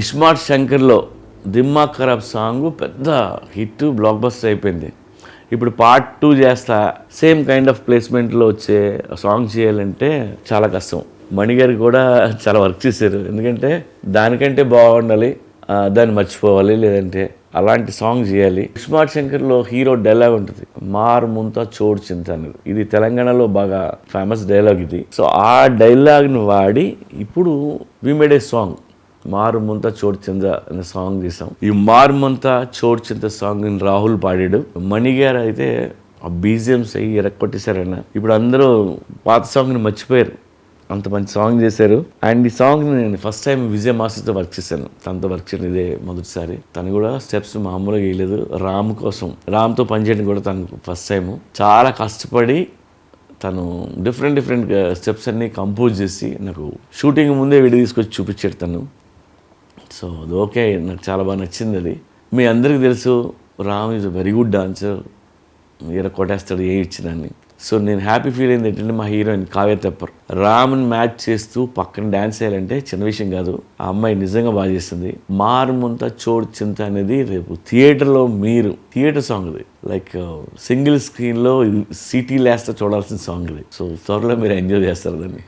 ఇస్మార్ట్ శంకర్లో దిమ్మాగ్ ఖరాబ్ సాంగ్ పెద్ద hit block buster అయిపోయింది. ఇప్పుడు పార్ట్ 2 చేస్తా సేమ్ కైండ్ ఆఫ్ ప్లేస్మెంట్లో వచ్చే సాంగ్ చేయాలంటే చాలా కష్టం. మణిగారు కూడా చాలా వర్క్ చేశారు, ఎందుకంటే దానికంటే బాగుండాలి, దాన్ని మర్చిపోవాలి, లేదంటే అలాంటి సాంగ్ చేయాలి. ఇస్మార్ట్ శంకర్లో హీరో డైలాగ్ ఉంటుంది, మార్ ముంతా చోడు చింత అనేది. ఇది తెలంగాణలో బాగా ఫేమస్ డైలాగ్ ఇది. సో ఆ డైలాగ్ని వాడి ఇప్పుడు వి మేడ్ ఏ సాంగ్ మారు ముంత చోటు చింత అనే సాంగ్ తీసాం. ఈ మారు ముంత చోటు చింత సాంగ్ రాహుల్ పాడాడు. మణిగారు అయితే ఆ బీజిఎంస్ అయ్యి ఎరక్కొట్టేశారన్న. ఇప్పుడు అందరూ పాత సాంగ్ని మర్చిపోయారు, అంత మంచి సాంగ్ చేశారు. అండ్ ఈ సాంగ్ని నేను ఫస్ట్ టైం విజయ్ మాస్టర్తో వర్క్ చేశాను. తనతో వర్క్ చేయడం ఇదే మొదటిసారి. తను కూడా స్టెప్స్ మామూలుగా వేయలేదు. రామ్ కోసం, రామ్తో పనిచేయడం కూడా తనకు ఫస్ట్ టైం. చాలా కష్టపడి తను డిఫరెంట్ స్టెప్స్ అన్నీ కంపోజ్ చేసి నాకు షూటింగ్ ముందే వీడియో తీసుకొచ్చి చూపించాడు తను. సో అది ఓకే, నాకు చాలా బాగా నచ్చింది అది. మీ అందరికీ తెలుసు Ram is a very good dancer, కొట్టేస్తాడు ఏ ఇచ్చినాన్ని. సో నేను హ్యాపీ ఫీల్ అయింది ఏంటంటే మా హీరోయిన్ కావ్య తెప్పర్ రామ్ని మ్యాచ్ చేస్తూ పక్కన డ్యాన్స్ చేయాలంటే చిన్న విషయం కాదు. ఆ అమ్మాయి నిజంగా బాగా చేస్తుంది. మారుముంత చోడు చింత అనేది రేపు థియేటర్లో మీరు థియేటర్ సాంగ్ ఇది, లైక్ సింగిల్ స్క్రీన్లో సిటీ లాస్ట్ చూడాల్సిన సాంగ్ ఇది. సో త్వరలో మీరు ఎంజాయ్ చేస్తారు దాన్ని.